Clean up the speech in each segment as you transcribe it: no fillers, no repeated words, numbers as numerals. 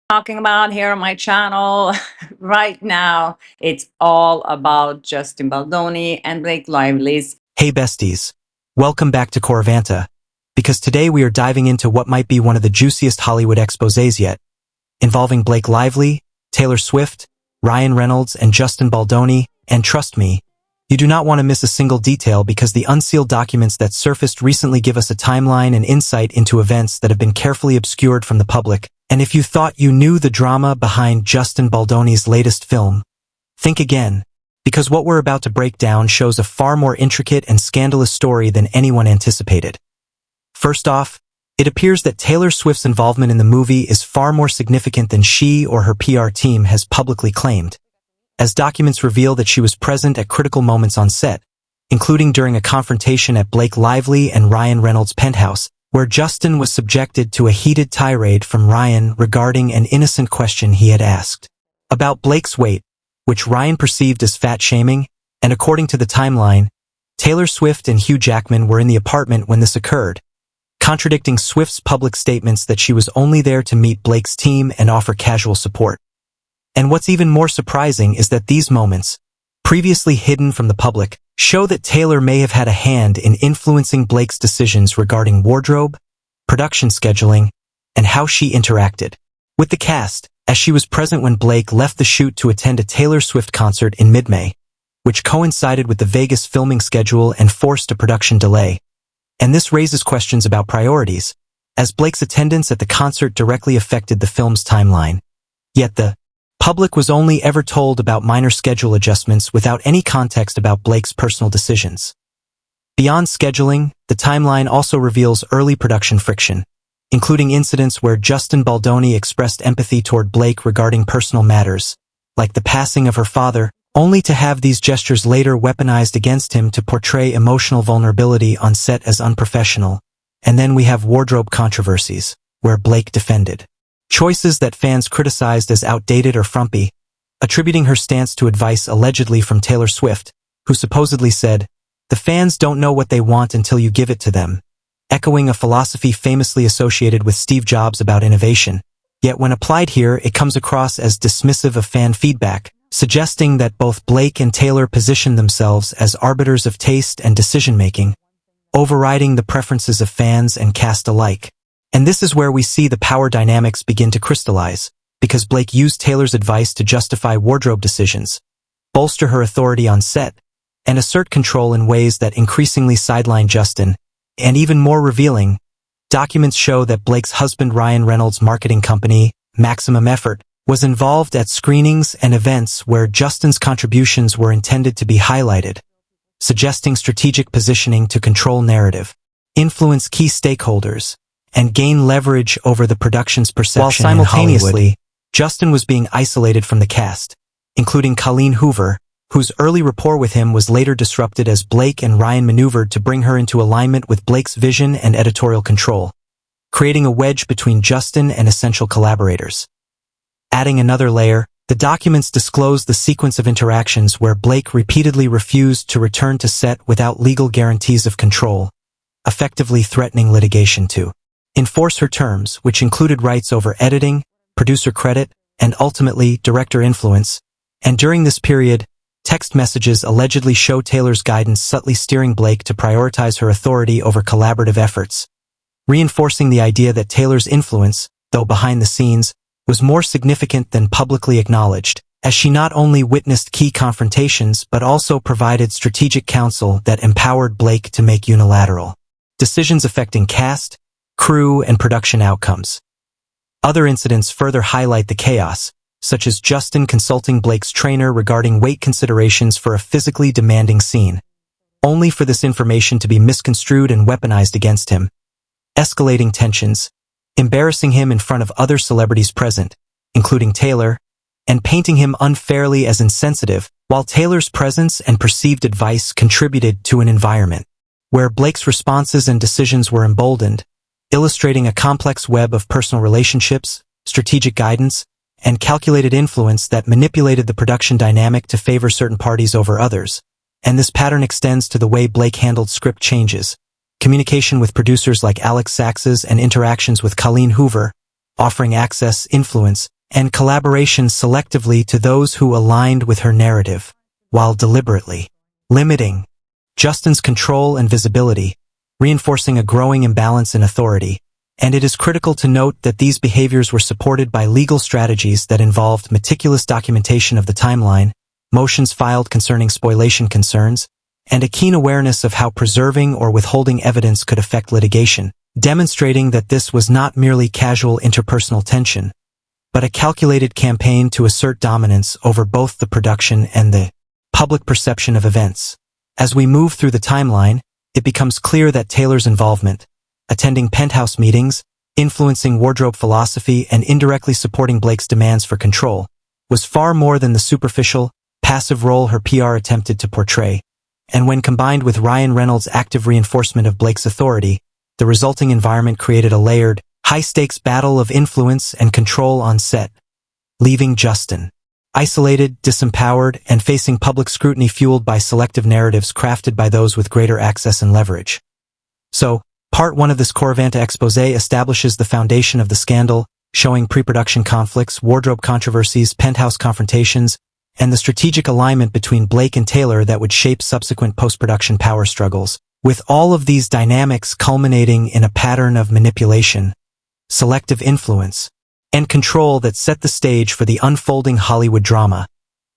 talking about here on my channel right now. It's all about Justin Baldoni and Blake Lively's. Hey besties, welcome back to Corvanta, because today we are diving into what might be one of the juiciest Hollywood exposés yet, involving Blake Lively, Taylor Swift, Ryan Reynolds, and Justin Baldoni, and trust me, you do not want to miss a single detail because the unsealed documents that surfaced recently give us a timeline and insight into events that have been carefully obscured from the public. And if you thought you knew the drama behind Justin Baldoni's latest film, think again, because what we're about to break down shows a far more intricate and scandalous story than anyone anticipated. First off, it appears that Taylor Swift's involvement in the movie is far more significant than she or her PR team has publicly claimed, as documents reveal that she was present at critical moments on set, including during a confrontation at Blake Lively and Ryan Reynolds' penthouse, where Justin was subjected to a heated tirade from Ryan regarding an innocent question he had asked about Blake's weight, which Ryan perceived as fat-shaming, and according to the timeline, Taylor Swift and Hugh Jackman were in the apartment when this occurred, contradicting Swift's public statements that she was only there to meet Blake's team and offer casual support. And what's even more surprising is that these moments, previously hidden from the public, show that Taylor may have had a hand in influencing Blake's decisions regarding wardrobe, production scheduling, and how she interacted with the cast, as she was present when Blake left the shoot to attend a Taylor Swift concert in mid-May, which coincided with the Vegas filming schedule and forced a production delay. And this raises questions about priorities, as Blake's attendance at the concert directly affected the film's timeline. Yet the public was only ever told about minor schedule adjustments without any context about Blake's personal decisions. Beyond scheduling, the timeline also reveals early production friction, including incidents where Justin Baldoni expressed empathy toward Blake regarding personal matters, like the passing of her father, only to have these gestures later weaponized against him to portray emotional vulnerability on set as unprofessional. And then we have wardrobe controversies, where Blake defended choices that fans criticized as outdated or frumpy, attributing her stance to advice allegedly from Taylor Swift, who supposedly said, "The fans don't know what they want until you give it to them," echoing a philosophy famously associated with Steve Jobs about innovation. Yet when applied here, it comes across as dismissive of fan feedback, suggesting that both Blake and Taylor position themselves as arbiters of taste and decision-making, overriding the preferences of fans and cast alike. And this is where we see the power dynamics begin to crystallize, because Blake used Taylor's advice to justify wardrobe decisions, bolster her authority on set, and assert control in ways that increasingly sideline Justin. And even more revealing, documents show that Blake's husband Ryan Reynolds' marketing company, Maximum Effort, was involved at screenings and events where Justin's contributions were intended to be highlighted, suggesting strategic positioning to control narrative, influence key stakeholders, and gain leverage over the production's perception. While simultaneously, Justin was being isolated from the cast, including Colleen Hoover, whose early rapport with him was later disrupted as Blake and Ryan maneuvered to bring her into alignment with Blake's vision and editorial control, creating a wedge between Justin and essential collaborators. Adding another layer, the documents disclose the sequence of interactions where Blake repeatedly refused to return to set without legal guarantees of control, effectively threatening litigation to enforce her terms, which included rights over editing, producer credit, and ultimately director influence. And during this period, text messages allegedly show Taylor's guidance subtly steering Blake to prioritize her authority over collaborative efforts, reinforcing the idea that Taylor's influence, though behind the scenes, was more significant than publicly acknowledged, as she not only witnessed key confrontations but also provided strategic counsel that empowered Blake to make unilateral decisions affecting cast, crew, and production outcomes. Other incidents further highlight the chaos, such as Justin consulting Blake's trainer regarding weight considerations for a physically demanding scene, only for this information to be misconstrued and weaponized against him, escalating tensions, embarrassing him in front of other celebrities present, including Taylor, and painting him unfairly as insensitive, while Taylor's presence and perceived advice contributed to an environment where Blake's responses and decisions were emboldened, illustrating a complex web of personal relationships, strategic guidance, and calculated influence that manipulated the production dynamic to favor certain parties over others. And this pattern extends to the way Blake handled script changes, communication with producers like Alex Saxes, and interactions with Colleen Hoover, offering access, influence, and collaboration selectively to those who aligned with her narrative, while deliberately limiting Justin's control and visibility, reinforcing a growing imbalance in authority. And it is critical to note that these behaviors were supported by legal strategies that involved meticulous documentation of the timeline, motions filed concerning spoliation concerns, and a keen awareness of how preserving or withholding evidence could affect litigation, demonstrating that this was not merely casual interpersonal tension, but a calculated campaign to assert dominance over both the production and the public perception of events. As we move through the timeline, it becomes clear that Taylor's involvement, attending penthouse meetings, influencing wardrobe philosophy, and indirectly supporting Blake's demands for control, was far more than the superficial, passive role her PR attempted to portray. And when combined with Ryan Reynolds' active reinforcement of Blake's authority, the resulting environment created a layered, high-stakes battle of influence and control on set, leaving Justin isolated, disempowered, and facing public scrutiny fueled by selective narratives crafted by those with greater access and leverage. So, Part 1 of this Coravanta exposé establishes the foundation of the scandal, showing pre-production conflicts, wardrobe controversies, penthouse confrontations, and the strategic alignment between Blake and Taylor that would shape subsequent post-production power struggles, with all of these dynamics culminating in a pattern of manipulation, selective influence, and control that set the stage for the unfolding Hollywood drama.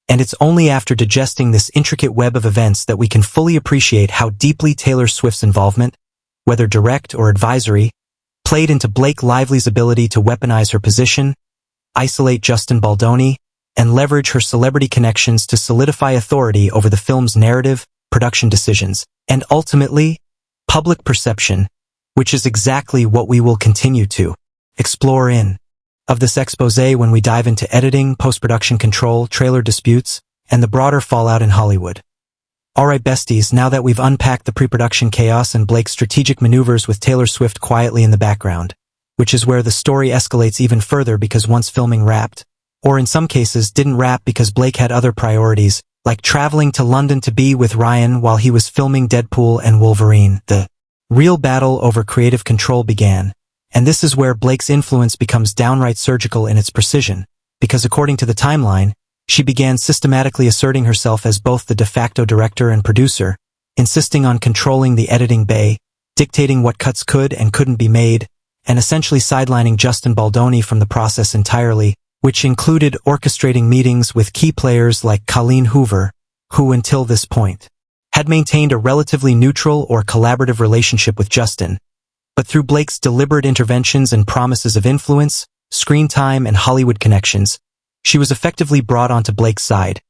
And it's only after digesting this intricate web of events that we can fully appreciate how deeply Taylor Swift's involvement, whether direct or advisory, played into Blake Lively's ability to weaponize her position, isolate Justin Baldoni, and leverage her celebrity connections to solidify authority over the film's narrative, production decisions, and ultimately, public perception, which is exactly what we will continue to explore in of this exposé when we dive into editing, post-production control, trailer disputes, and the broader fallout in Hollywood. Alright besties, now that we've unpacked the pre-production chaos and Blake's strategic maneuvers with Taylor Swift quietly in the background, which is where the story escalates even further because once filming wrapped, or in some cases didn't wrap because Blake had other priorities, like traveling to London to be with Ryan while he was filming Deadpool and Wolverine, the real battle over creative control began. And this is where Blake's influence becomes downright surgical in its precision, because according to the timeline, she began systematically asserting herself as both the de facto director and producer, insisting on controlling the editing bay, dictating what cuts could and couldn't be made, and essentially sidelining Justin Baldoni from the process entirely, which included orchestrating meetings with key players like Colleen Hoover, who until this point had maintained a relatively neutral or collaborative relationship with Justin. But through Blake's deliberate interventions and promises of influence, screen time, and Hollywood connections, she was effectively brought onto Blake's side,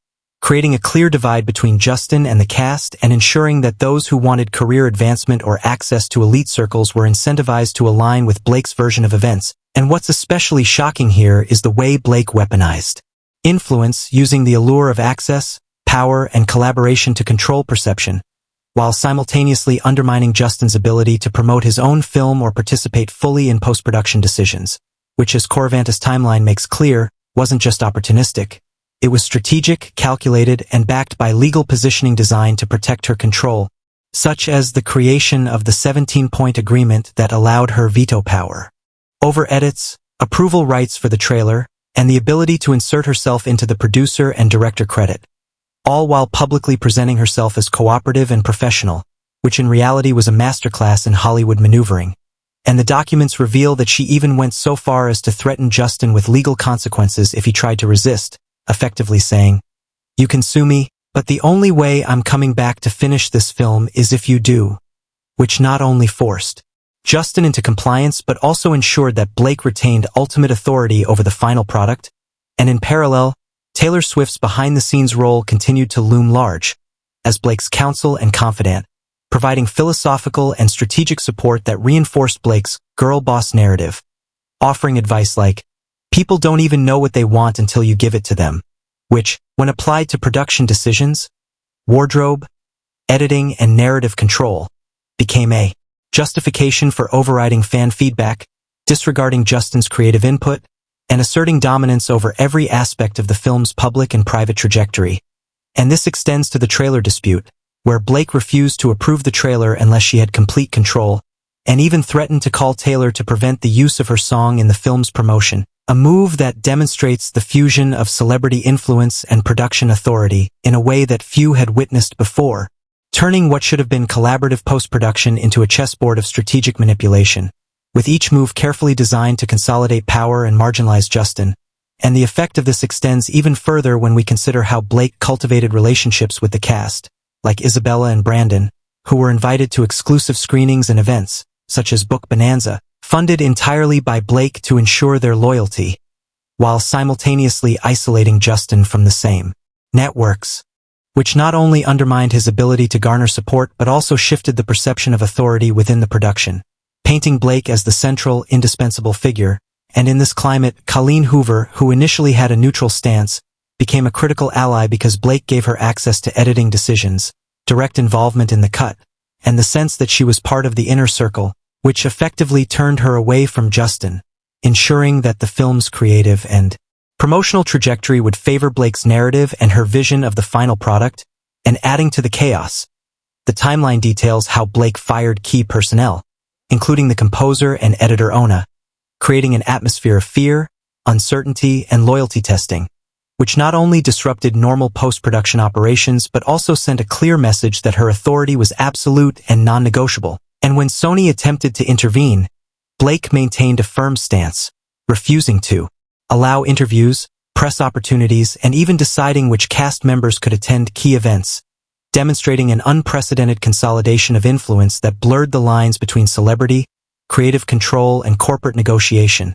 creating a clear divide between Justin and the cast and ensuring that those who wanted career advancement or access to elite circles were incentivized to align with Blake's version of events. And what's especially shocking here is the way Blake weaponized influence using the allure of access, power, and collaboration to control perception, while simultaneously undermining Justin's ability to promote his own film or participate fully in post-production decisions, which, as Coravanta's timeline makes clear, wasn't just opportunistic. It was strategic, calculated, and backed by legal positioning designed to protect her control, such as the creation of the 17-point agreement that allowed her veto power over edits, approval rights for the trailer, and the ability to insert herself into the producer and director credit, all while publicly presenting herself as cooperative and professional, which in reality was a masterclass in Hollywood maneuvering. And the documents reveal that she even went so far as to threaten Justin with legal consequences if he tried to resist, effectively saying, "You can sue me, but the only way I'm coming back to finish this film is if you do," which not only forced Justin into compliance but also ensured that Blake retained ultimate authority over the final product, and in parallel, Taylor Swift's behind-the-scenes role continued to loom large, as Blake's counsel and confidant, providing philosophical and strategic support that reinforced Blake's girl boss narrative, offering advice like, "People don't even know what they want until you give it to them," which, when applied to production decisions, wardrobe, editing, and narrative control, became a justification for overriding fan feedback, disregarding Justin's creative input, and asserting dominance over every aspect of the film's public and private trajectory. And this extends to the trailer dispute, where Blake refused to approve the trailer unless she had complete control, and even threatened to call Taylor to prevent the use of her song in the film's promotion, a move that demonstrates the fusion of celebrity influence and production authority in a way that few had witnessed before, turning what should have been collaborative post-production into a chessboard of strategic manipulation, with each move carefully designed to consolidate power and marginalize Justin. And the effect of this extends even further when we consider how Blake cultivated relationships with the cast, like Isabella and Brandon, who were invited to exclusive screenings and events, such as Book Bonanza, funded entirely by Blake to ensure their loyalty, while simultaneously isolating Justin from the same networks, which not only undermined his ability to garner support but also shifted the perception of authority within the production, painting Blake as the central, indispensable figure. And in this climate, Colleen Hoover, who initially had a neutral stance, became a critical ally because Blake gave her access to editing decisions, direct involvement in the cut, and the sense that she was part of the inner circle, which effectively turned her away from Justin, ensuring that the film's creative and promotional trajectory would favor Blake's narrative and her vision of the final product. And adding to the chaos, the timeline details how Blake fired key personnel, including the composer and editor Ona, creating an atmosphere of fear, uncertainty, and loyalty testing, which not only disrupted normal post-production operations but also sent a clear message that her authority was absolute and non-negotiable. And when Sony attempted to intervene, Blake maintained a firm stance, refusing to allow interviews, press opportunities, and even deciding which cast members could attend key events, demonstrating an unprecedented consolidation of influence that blurred the lines between celebrity, creative control, and corporate negotiation.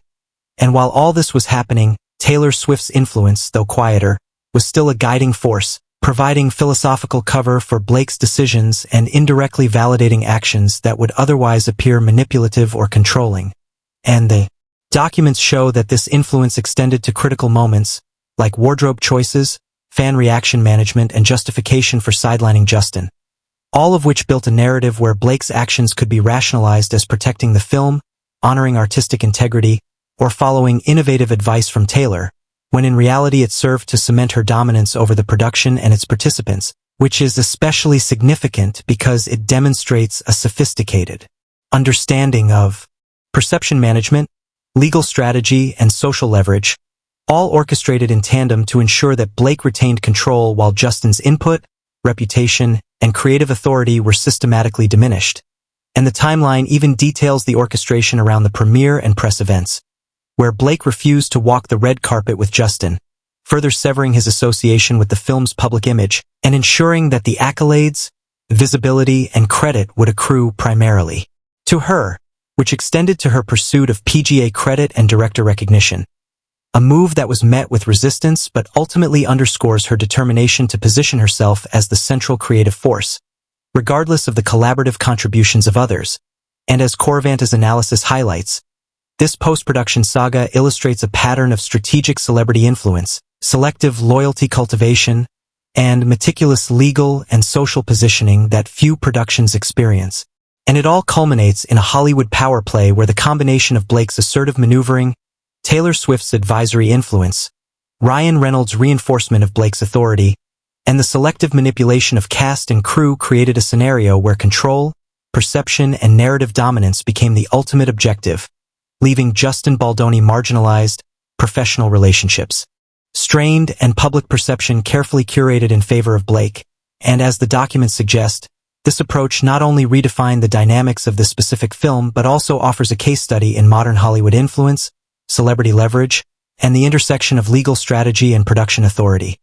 And while all this was happening, Taylor Swift's influence, though quieter, was still a guiding force, providing philosophical cover for Blake's decisions and indirectly validating actions that would otherwise appear manipulative or controlling. And the documents show that this influence extended to critical moments, like wardrobe choices, fan reaction management, and justification for sidelining Justin, all of which built a narrative where Blake's actions could be rationalized as protecting the film, honoring artistic integrity, or following innovative advice from Taylor, when in reality it served to cement her dominance over the production and its participants, which is especially significant because it demonstrates a sophisticated understanding of perception management, legal strategy, and social leverage, all orchestrated in tandem to ensure that Blake retained control while Justin's input, reputation, and creative authority were systematically diminished. And the timeline even details the orchestration around the premiere and press events, where Blake refused to walk the red carpet with Justin, further severing his association with the film's public image and ensuring that the accolades, visibility, and credit would accrue primarily to her, which extended to her pursuit of PGA credit and director recognition. A move that was met with resistance but ultimately underscores her determination to position herself as the central creative force, regardless of the collaborative contributions of others. And as Coravanta's analysis highlights, this post-production saga illustrates a pattern of strategic celebrity influence, selective loyalty cultivation, and meticulous legal and social positioning that few productions experience. And it all culminates in a Hollywood power play where the combination of Blake's assertive maneuvering, Taylor Swift's advisory influence, Ryan Reynolds' reinforcement of Blake's authority, and the selective manipulation of cast and crew created a scenario where control, perception, and narrative dominance became the ultimate objective, leaving Justin Baldoni marginalized, professional relationships strained, and public perception carefully curated in favor of Blake. And as the documents suggest, this approach not only redefined the dynamics of this specific film but also offers a case study in modern Hollywood influence, celebrity leverage, and the intersection of legal strategy and production authority,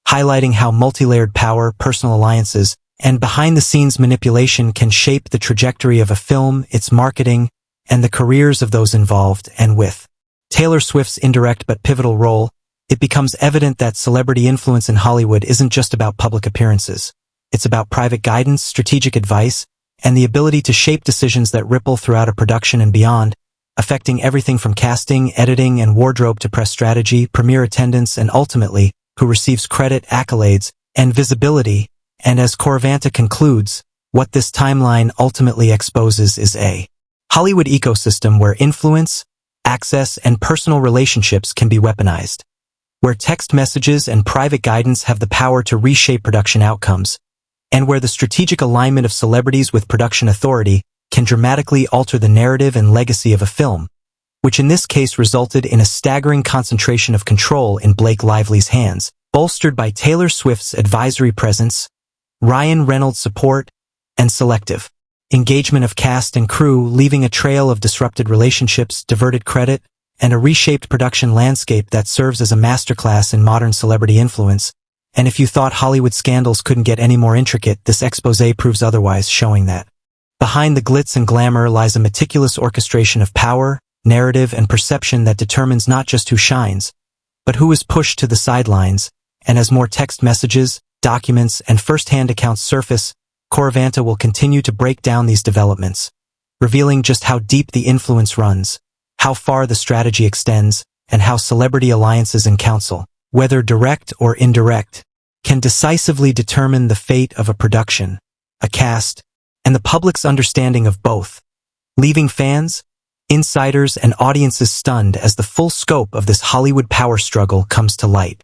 highlighting how multi-layered power, personal alliances, and behind-the-scenes manipulation can shape the trajectory of a film, its marketing, and the careers of those involved. And with Taylor Swift's indirect but pivotal role, it becomes evident that celebrity influence in Hollywood isn't just about public appearances. It's about private guidance, strategic advice, and the ability to shape decisions that ripple throughout a production and beyond, affecting everything from casting, editing, and wardrobe to press strategy, premiere attendance, and ultimately, who receives credit, accolades, and visibility. And as Coravanta concludes, what this timeline ultimately exposes is a Hollywood ecosystem where influence, access, and personal relationships can be weaponized, where text messages and private guidance have the power to reshape production outcomes, and where the strategic alignment of celebrities with production authority can dramatically alter the narrative and legacy of a film, which in this case resulted in a staggering concentration of control in Blake Lively's hands, bolstered by Taylor Swift's advisory presence, Ryan Reynolds' support, and selective engagement of cast and crew, leaving a trail of disrupted relationships, diverted credit, and a reshaped production landscape that serves as a masterclass in modern celebrity influence. And if you thought Hollywood scandals couldn't get any more intricate, this exposé proves otherwise, showing that behind the glitz and glamour lies a meticulous orchestration of power, narrative, and perception that determines not just who shines, but who is pushed to the sidelines. And as more text messages, documents, and first-hand accounts surface, Coravanta will continue to break down these developments, revealing just how deep the influence runs, how far the strategy extends, and how celebrity alliances and counsel, whether direct or indirect, can decisively determine the fate of a production, a cast, and the public's understanding of both, leaving fans, insiders, and audiences stunned as the full scope of this Hollywood power struggle comes to light.